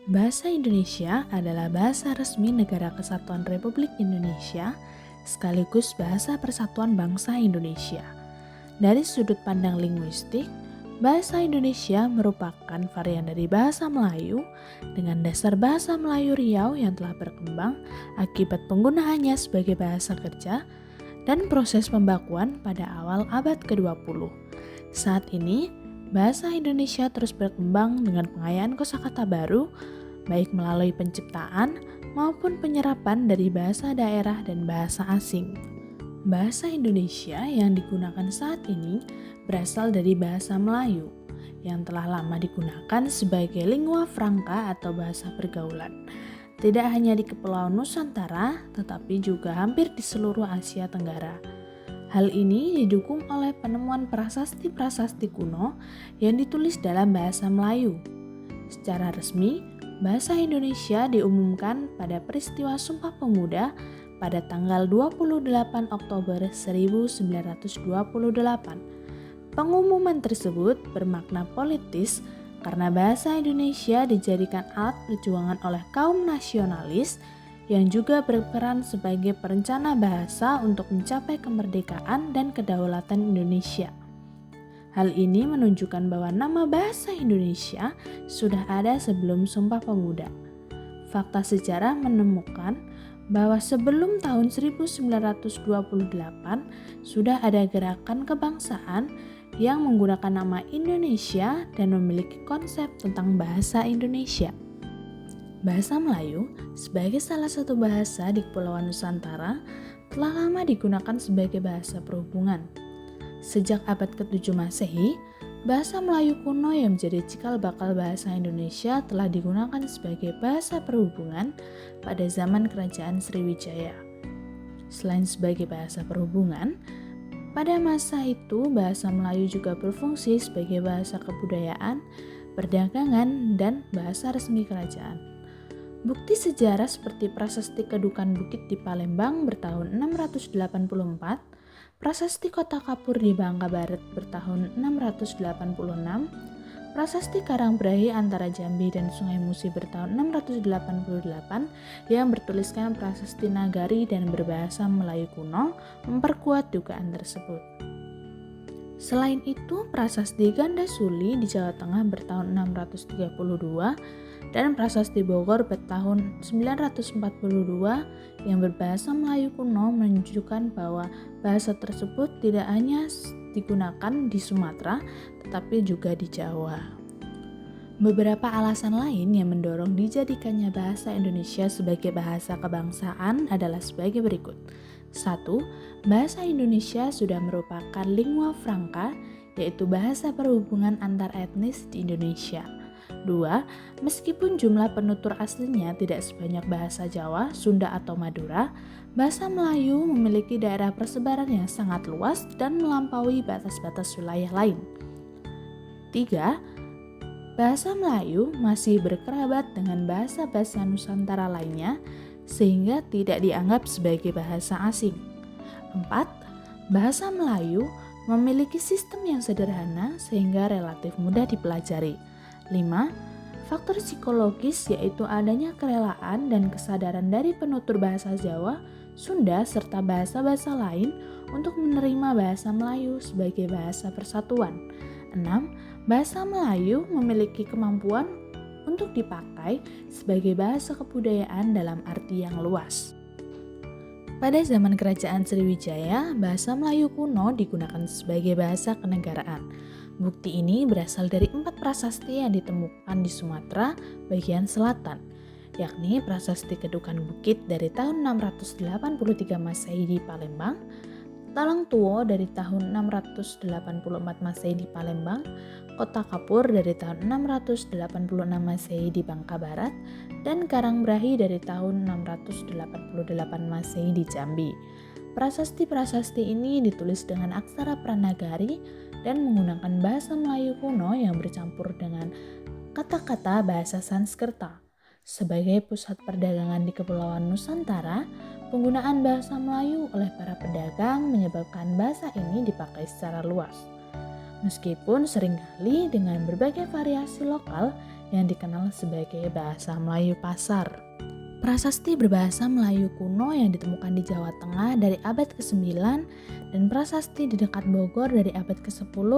Bahasa Indonesia adalah bahasa resmi Negara Kesatuan Republik Indonesia, sekaligus bahasa persatuan bangsa Indonesia. Dari sudut pandang linguistik, bahasa Indonesia merupakan varian dari bahasa Melayu dengan dasar bahasa Melayu Riau yang telah berkembang akibat penggunaannya sebagai bahasa kerja dan proses pembakuan pada awal abad ke-20. Saat ini, bahasa Indonesia terus berkembang dengan pengayaan kosakata baru, baik melalui penciptaan maupun penyerapan dari bahasa daerah dan bahasa asing. Bahasa Indonesia yang digunakan saat ini berasal dari bahasa Melayu, yang telah lama digunakan sebagai lingua franca atau bahasa pergaulan. Tidak hanya di Kepulauan Nusantara, tetapi juga hampir di seluruh Asia Tenggara. Hal ini didukung oleh penemuan prasasti-prasasti kuno yang ditulis dalam bahasa Melayu. Secara resmi, bahasa Indonesia diumumkan pada peristiwa Sumpah Pemuda pada tanggal 28 Oktober 1928. Pengumuman tersebut bermakna politis karena bahasa Indonesia dijadikan alat perjuangan oleh kaum nasionalis yang juga berperan sebagai perencana bahasa untuk mencapai kemerdekaan dan kedaulatan Indonesia. Hal ini menunjukkan bahwa nama bahasa Indonesia sudah ada sebelum Sumpah Pemuda. Fakta sejarah menemukan bahwa sebelum tahun 1928 sudah ada gerakan kebangsaan yang menggunakan nama Indonesia dan memiliki konsep tentang bahasa Indonesia. Bahasa Melayu sebagai salah satu bahasa di Kepulauan Nusantara telah lama digunakan sebagai bahasa perhubungan. Sejak abad ke-7 Masehi, bahasa Melayu kuno yang menjadi cikal bakal bahasa Indonesia telah digunakan sebagai bahasa perhubungan pada zaman Kerajaan Sriwijaya. Selain sebagai bahasa perhubungan, pada masa itu bahasa Melayu juga berfungsi sebagai bahasa kebudayaan, perdagangan, dan bahasa resmi kerajaan. Bukti sejarah seperti Prasasti Kedukan Bukit di Palembang bertahun 684, Prasasti Kota Kapur di Bangka Barat bertahun 686, Prasasti Karangbrahi antara Jambi dan Sungai Musi bertahun 688 yang bertuliskan Prasasti Nagari dan berbahasa Melayu kuno memperkuat dugaan tersebut. Selain itu, Prasasti Ganda Suli di Jawa Tengah bertahun 632 dan Prasasti Bogor bertahun 942 yang berbahasa Melayu kuno menunjukkan bahwa bahasa tersebut tidak hanya digunakan di Sumatera tetapi juga di Jawa. Beberapa alasan lain yang mendorong dijadikannya bahasa Indonesia sebagai bahasa kebangsaan adalah sebagai berikut. 1. Bahasa Indonesia sudah merupakan lingua franca, yaitu bahasa perhubungan antar etnis di Indonesia. 2. Meskipun jumlah penutur aslinya tidak sebanyak bahasa Jawa, Sunda, atau Madura, bahasa Melayu memiliki daerah persebaran yang sangat luas dan melampaui batas-batas wilayah lain. 3. Bahasa Melayu masih berkerabat dengan bahasa-bahasa Nusantara lainnya sehingga tidak dianggap sebagai bahasa asing. 4. Bahasa Melayu memiliki sistem yang sederhana sehingga relatif mudah dipelajari. 5. Faktor psikologis yaitu adanya kerelaan dan kesadaran dari penutur bahasa Jawa, Sunda, serta bahasa-bahasa lain untuk menerima bahasa Melayu sebagai bahasa persatuan. 6. Bahasa Melayu memiliki kemampuan untuk dipakai sebagai bahasa kebudayaan dalam arti yang luas. Pada zaman Kerajaan Sriwijaya, bahasa Melayu kuno digunakan sebagai bahasa kenegaraan. Bukti ini berasal dari 4 prasasti yang ditemukan di Sumatera bagian selatan, yakni Prasasti Kedukan Bukit dari tahun 683 Masehi di Palembang, Talang Tuo dari tahun 684 Masehi di Palembang, Kota Kapur dari tahun 686 Masehi di Bangka Barat, dan Karangbrahi dari tahun 688 Masehi di Jambi. Prasasti-prasasti ini ditulis dengan aksara Pranagari dan menggunakan bahasa Melayu kuno yang bercampur dengan kata-kata bahasa Sanskerta. Sebagai pusat perdagangan di Kepulauan Nusantara, penggunaan bahasa Melayu oleh para pedagang menyebabkan bahasa ini dipakai secara luas. Meskipun seringkali dengan berbagai variasi lokal yang dikenal sebagai bahasa Melayu pasar. Prasasti berbahasa Melayu kuno yang ditemukan di Jawa Tengah dari abad ke-9 dan prasasti di dekat Bogor dari abad ke-10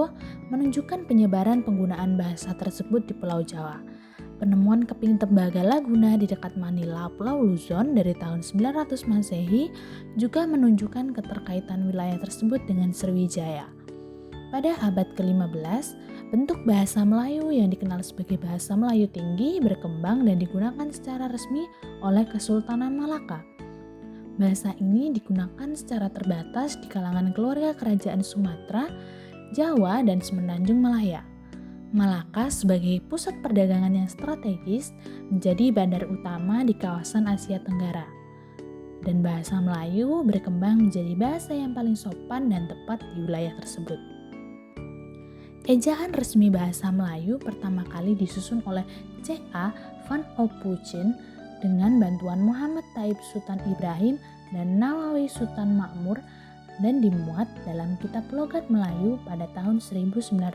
menunjukkan penyebaran penggunaan bahasa tersebut di Pulau Jawa. Penemuan keping Tembagala-Guna di dekat Manila, Pulau Luzon dari tahun 900 Masehi juga menunjukkan keterkaitan wilayah tersebut dengan Sriwijaya. Pada abad ke-15, bentuk bahasa Melayu yang dikenal sebagai bahasa Melayu tinggi berkembang dan digunakan secara resmi oleh Kesultanan Malaka. Bahasa ini digunakan secara terbatas di kalangan keluarga kerajaan Sumatera, Jawa, dan Semenanjung Malaya. Malaka sebagai pusat perdagangan yang strategis menjadi bandar utama di kawasan Asia Tenggara. Dan bahasa Melayu berkembang menjadi bahasa yang paling sopan dan tepat di wilayah tersebut. Ejaan resmi bahasa Melayu pertama kali disusun oleh C.A. van Ophuijsen dengan bantuan Muhammad Taib Sultan Ibrahim dan Nawawi Sultan Makmur dan dimuat dalam kitab logat Melayu pada tahun 1901.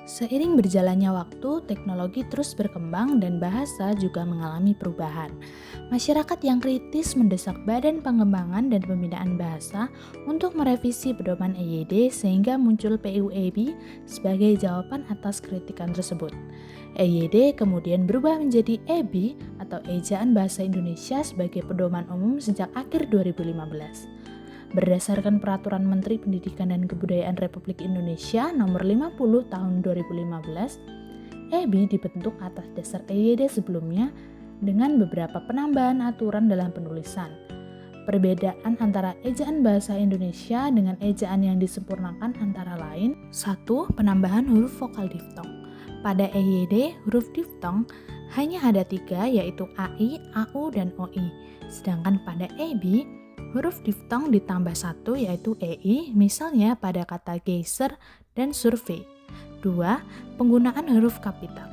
Seiring berjalannya waktu, teknologi terus berkembang dan bahasa juga mengalami perubahan. Masyarakat yang kritis mendesak Badan Pengembangan dan Pembinaan Bahasa untuk merevisi pedoman EYD sehingga muncul PUEB sebagai jawaban atas kritikan tersebut. EYD kemudian berubah menjadi EBI atau Ejaan Bahasa Indonesia sebagai pedoman umum sejak akhir 2015. Berdasarkan Peraturan Menteri Pendidikan dan Kebudayaan Republik Indonesia Nomor 50 Tahun 2015, EBI dibentuk atas dasar EYD sebelumnya dengan beberapa penambahan aturan dalam penulisan. Perbedaan antara ejaan bahasa Indonesia dengan ejaan yang disempurnakan antara lain: 1. Penambahan huruf vokal diftong. Pada EYD, huruf diftong hanya ada 3, yaitu AI, AU, dan OI. Sedangkan pada EBI, huruf diftong ditambah 1 yaitu EI, misalnya pada kata geyser dan survei. 2. Penggunaan huruf kapital.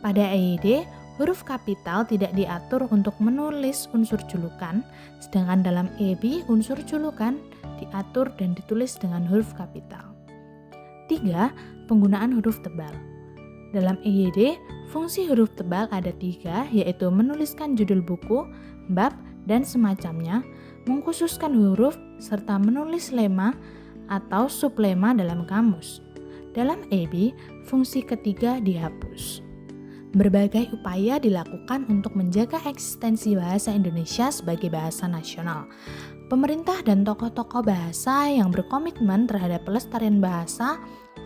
Pada EYD, huruf kapital tidak diatur untuk menulis unsur julukan, sedangkan dalam EBI unsur julukan diatur dan ditulis dengan huruf kapital. 3. Penggunaan huruf tebal. Dalam EYD, fungsi huruf tebal ada 3, yaitu menuliskan judul buku, bab, dan semacamnya, mengkhususkan huruf, serta menulis lema atau sublema dalam kamus. Dalam EBI, fungsi ketiga dihapus. Berbagai upaya dilakukan untuk menjaga eksistensi bahasa Indonesia sebagai bahasa nasional. Pemerintah dan tokoh-tokoh bahasa yang berkomitmen terhadap pelestarian bahasa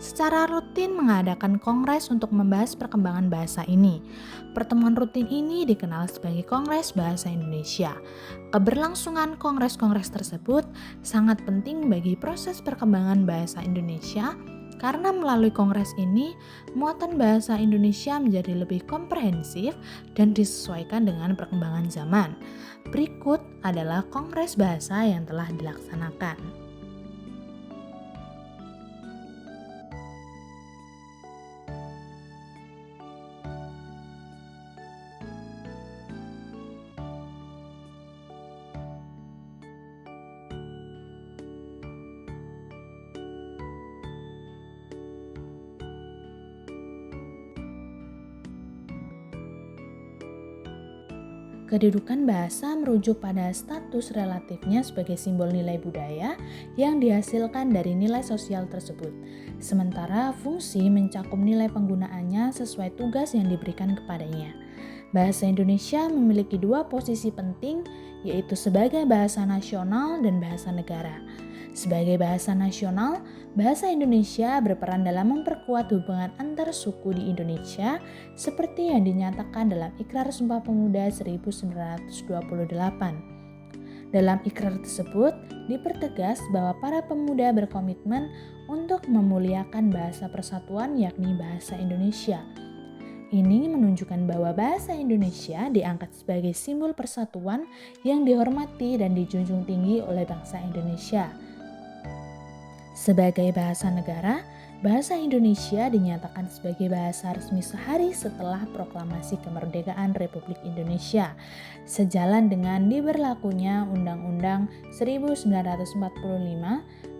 secara rutin mengadakan kongres untuk membahas perkembangan bahasa ini. Pertemuan rutin ini dikenal sebagai Kongres Bahasa Indonesia. Keberlangsungan kongres-kongres tersebut sangat penting bagi proses perkembangan bahasa Indonesia karena melalui kongres ini, muatan bahasa Indonesia menjadi lebih komprehensif dan disesuaikan dengan perkembangan zaman. Berikut adalah kongres bahasa yang telah dilaksanakan. Kedudukan bahasa merujuk pada status relatifnya sebagai simbol nilai budaya yang dihasilkan dari nilai sosial tersebut. Sementara fungsi mencakup nilai penggunaannya sesuai tugas yang diberikan kepadanya. Bahasa Indonesia memiliki 2 posisi penting, yaitu sebagai bahasa nasional dan bahasa negara. Sebagai bahasa nasional, bahasa Indonesia berperan dalam memperkuat hubungan antar suku di Indonesia seperti yang dinyatakan dalam Ikrar Sumpah Pemuda 1928. Dalam ikrar tersebut, dipertegas bahwa para pemuda berkomitmen untuk memuliakan bahasa persatuan yakni bahasa Indonesia. Ini menunjukkan bahwa bahasa Indonesia diangkat sebagai simbol persatuan yang dihormati dan dijunjung tinggi oleh bangsa Indonesia. Sebagai bahasa negara, bahasa Indonesia dinyatakan sebagai bahasa resmi sehari setelah proklamasi kemerdekaan Republik Indonesia, sejalan dengan diberlakunya Undang-Undang 1945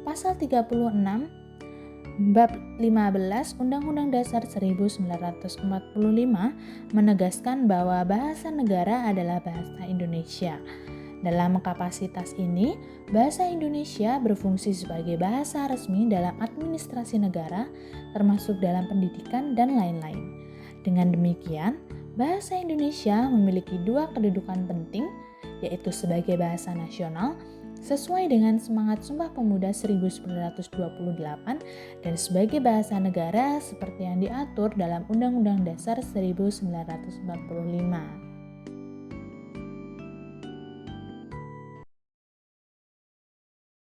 Pasal 36 Bab 15 Undang-Undang Dasar 1945 menegaskan bahwa bahasa negara adalah bahasa Indonesia. Dalam kapasitas ini, bahasa Indonesia berfungsi sebagai bahasa resmi dalam administrasi negara, termasuk dalam pendidikan dan lain-lain. Dengan demikian, bahasa Indonesia memiliki dua kedudukan penting, yaitu sebagai bahasa nasional sesuai dengan semangat Sumpah Pemuda 1928 dan sebagai bahasa negara seperti yang diatur dalam Undang-Undang Dasar 1945.